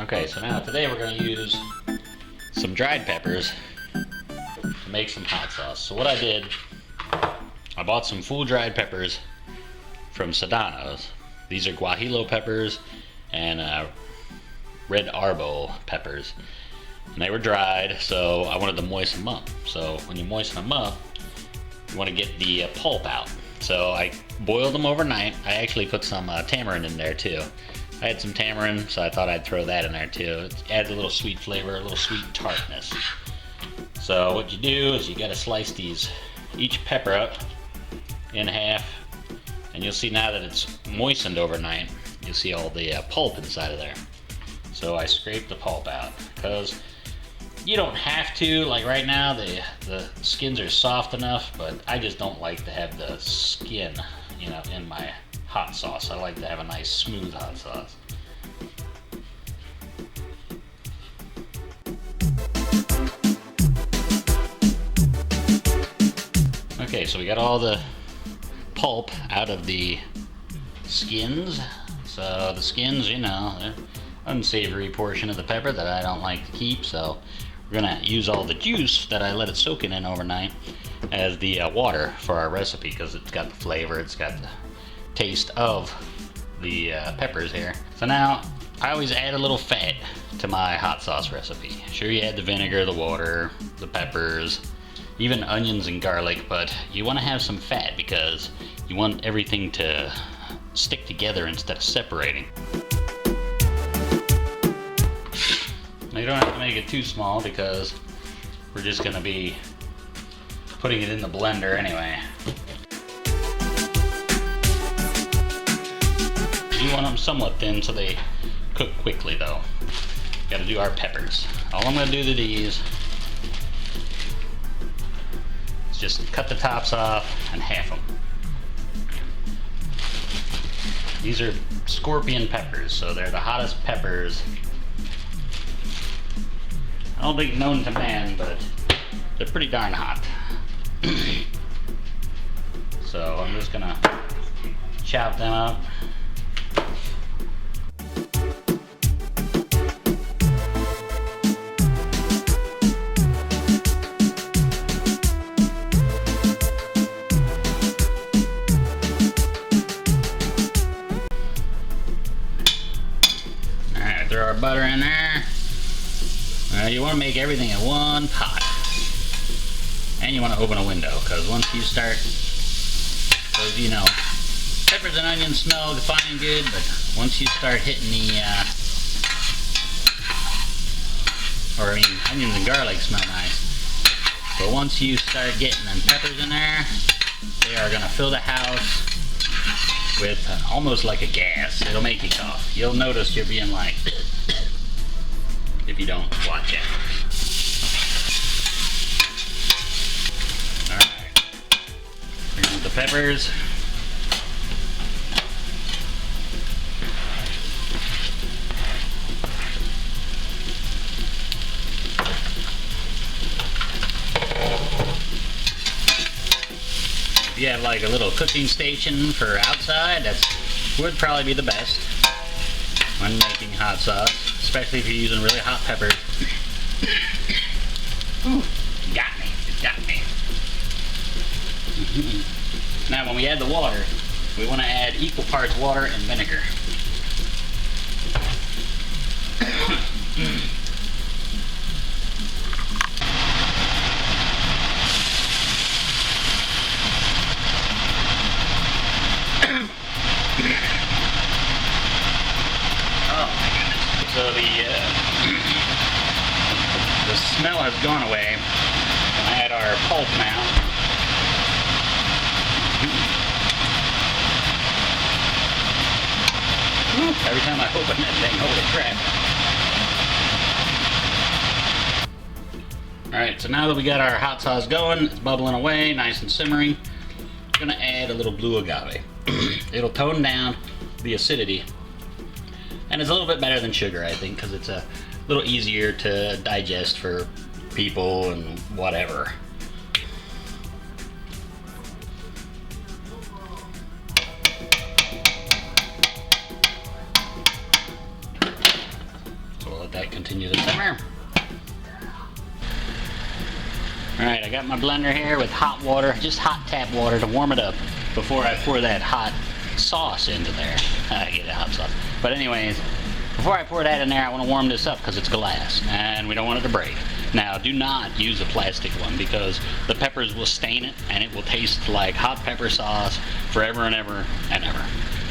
Okay, so now today we're going to use some dried peppers to make some hot sauce. So what I did, I bought some full dried peppers from Sedano's. These are guajillo peppers and red arbol peppers. And they were dried, so I wanted to moisten them up. So when you moisten them up, you want to get the pulp out. So I boiled them overnight. I actually put some tamarind in there too. I had some tamarind, so I thought I'd throw that in there too. It adds a little sweet flavor, a little sweet tartness. So what you do is you gotta slice each pepper up in half, and you'll see now that it's moistened overnight, you'll see all the pulp inside of there. So I scraped the pulp out, because you don't have to, like right now the skins are soft enough, but I just don't like to have the skin, you know, in my hot sauce. I like to have a nice smooth hot sauce. Okay, so we got all the pulp out of the skins. So the skins, you know, they're unsavory portion of the pepper that I don't like to keep, so we're gonna use all the juice that I let it soak in overnight as the water for our recipe, because it's got the flavor, it's got the taste of the peppers here. So now I always add a little fat to my hot sauce recipe. Sure, you add the vinegar, the water, the peppers, even onions and garlic, but you want to have some fat because you want everything to stick together instead of separating. Now you don't have to make it too small because we're just going to be putting it in the blender anyway. You want them somewhat thin so they cook quickly though. Got to do our peppers. All I'm going to do to these is just cut the tops off and half them. These are scorpion peppers, so they're the hottest peppers. I don't think known to man, but they're pretty darn hot. So I'm just going to chop them up. Throw our butter in there. You want to make everything in one pot. And you want to open a window, because once you start, those, you know, peppers and onions smell fine and good, but once you start hitting the, onions and garlic smell nice. But once you start getting them peppers in there, they are going to fill the house with almost like a gas. It'll make you cough. You'll notice you're being like, if you don't watch it. Alright. Bring out the peppers. If you have like a little cooking station for outside, that would probably be the best when making hot sauce, especially if you're using really hot peppers. Ooh, got me, it got me. Now when we add the water, we want to add equal parts water and vinegar. So the smell has gone away. I add our pulp now. Every time I open that thing, holy crap. Alright, so now that we got our hot sauce going, it's bubbling away, nice and simmering, I'm gonna add a little blue agave. It'll tone down the acidity. And it's a little bit better than sugar, I think, because it's a little easier to digest for people and whatever. continue the simmer. Alright, I got my blender here with hot water, just hot tap water to warm it up before I pour that hot sauce into there. I get a hot sauce. But anyways, before I pour that in there, I want to warm this up because it's glass and we don't want it to break. Now, do not use a plastic one because the peppers will stain it and it will taste like hot pepper sauce forever and ever and ever.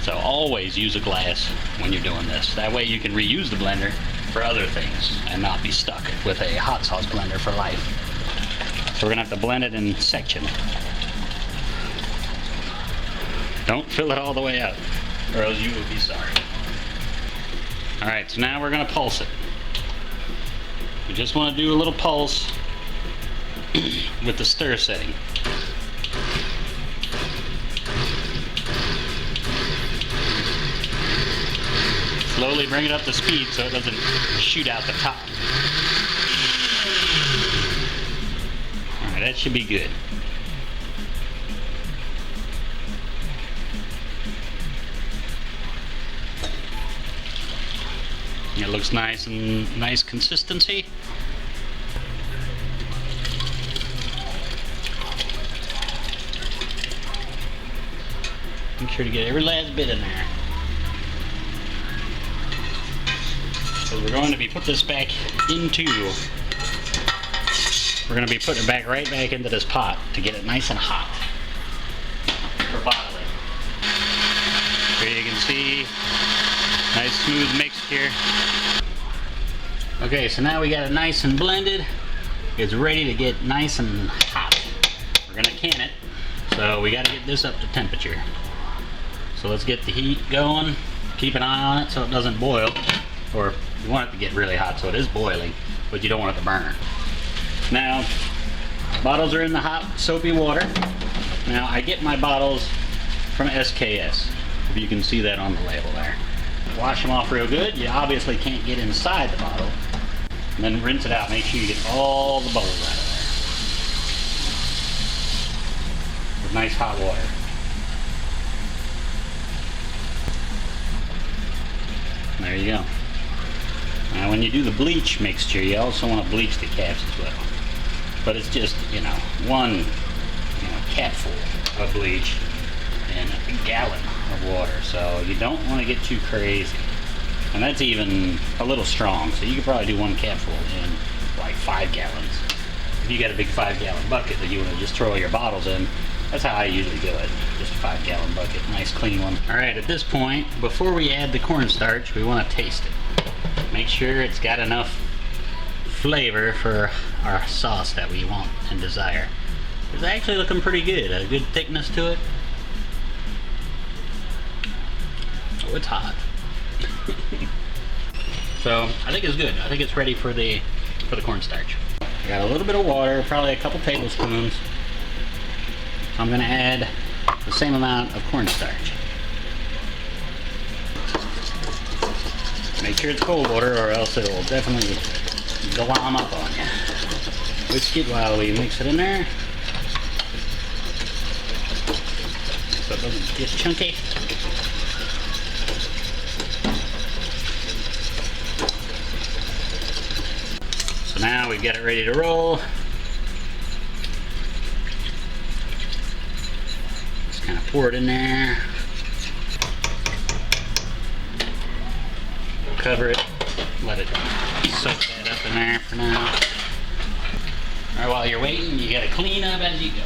So always use a glass when you're doing this. That way you can reuse the blender for other things and not be stuck with a hot sauce blender for life. So we're gonna have to blend it in section. Don't fill it all the way out or else you will be sorry. Alright, so now we're gonna pulse it. We just want to do a little pulse with the stir setting. Slowly bring it up to speed so it doesn't shoot out the top. Alright, that should be good. It looks nice and nice consistency. Make sure to get every last bit in there. So we're going to be putting this back into, we're going to be putting it back right back into this pot to get it nice and hot for bottling. Here you can see, nice smooth mixture. Okay, so now we got it nice and blended. It's ready to get nice and hot. We're gonna can it, so we gotta get this up to temperature. So let's get the heat going. Keep an eye on it so it doesn't boil, or you want it to get really hot so it is boiling, but you don't want it to burn. Now, bottles are in the hot soapy water. Now I get my bottles from SKS, if you can see that on the label there. Wash them off real good. You obviously can't get inside the bottle. And then rinse it out. Make sure you get all the bubbles out of there. With nice hot water. There you go. Now when you do the bleach mixture, you also want to bleach the caps as well. But it's just, one capful of bleach and a gallon of water, so you don't want to get too crazy. And that's even a little strong, so you could probably do one capful in like 5 gallons. If you got a big 5-gallon bucket that you want to just throw your bottles in, that's how I usually do it. Just a 5-gallon bucket, nice clean one. Alright, at this point, before we add the cornstarch, we want to taste it. Make sure it's got enough flavor for our sauce that we want and desire. It's actually looking pretty good, a good thickness to it. Oh, it's hot. So I think it's good. I think it's ready for the cornstarch. I got a little bit of water, probably a couple tablespoons. I'm gonna add the same amount of cornstarch. Make sure it's cold water or else it will definitely glom up on you. Whisk it while we mix it in there so it doesn't get chunky. So now we've got it ready to roll. Just kind of pour it in there. Cover it, let it soak that up in there for now. Alright, while you're waiting, you gotta clean up as you go.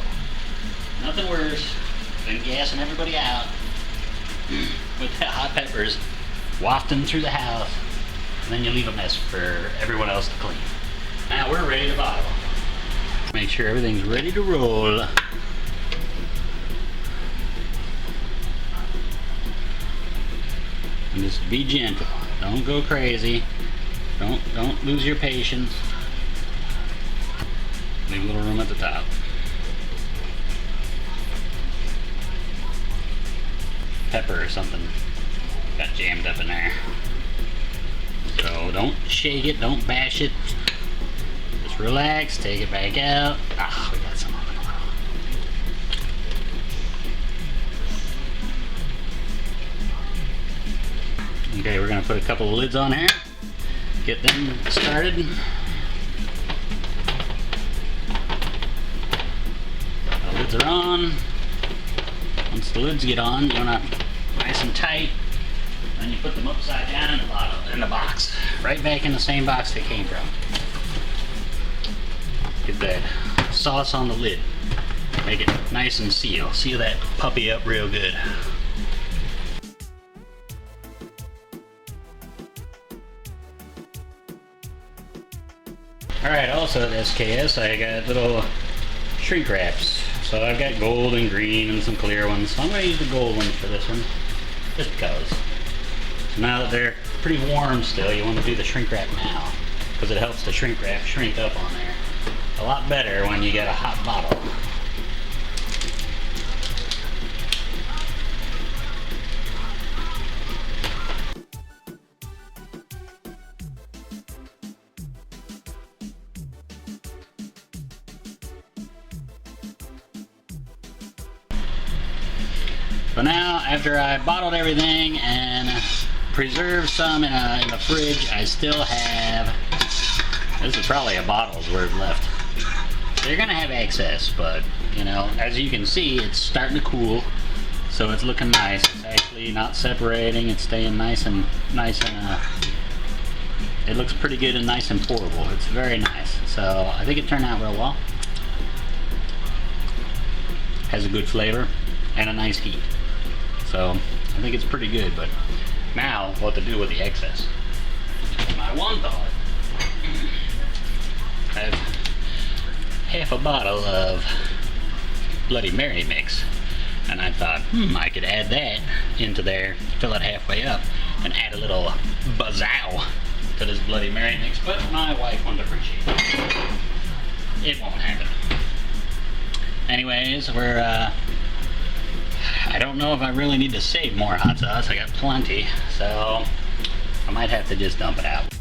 Nothing worse than gassing everybody out with the hot peppers wafting through the house, and then you leave a mess for everyone else to clean. Now we're ready to bottle. Make sure everything's ready to roll. And just be gentle. Don't go crazy. Don't lose your patience. Leave a little room at the top. Pepper or something got jammed up in there. So don't shake it, don't bash it. Just relax, take it back out. Ah, we got some on it. Okay, we're gonna put a couple of lids on here. get them started. The lids are on. Once the lids get on, you want to nice and tight. Then you put them upside down in the bottle, in the box, right back in the same box they came from. Get that sauce on the lid. Make it nice and seal that puppy up real good. Alright, also at SKS I got little shrink wraps. So I've got gold and green and some clear ones. So I'm going to use the gold ones for this one, just because. So now that they're pretty warm still, you want to do the shrink wrap now, because it helps the shrink wrap shrink up on there a lot better when you get a hot bottle. So now, after I bottled everything and preserved some in the fridge, I still have, this is probably a bottle's worth left. So you're gonna have excess, but you know, as you can see, it's starting to cool, so it's looking nice. It's actually not separating; it's staying nice and it looks pretty good and nice and pourable. It's very nice. So I think it turned out real well. Has a good flavor and a nice heat. So I think it's pretty good, but now what to do with the excess. My one thought, I have half a bottle of Bloody Mary mix, and I thought, I could add that into there, fill it halfway up, and add a little bazzow to this Bloody Mary mix, but my wife won't appreciate it. It won't happen. Anyways, I don't know if I really need to save more hot sauce. I got plenty, so I might have to just dump it out.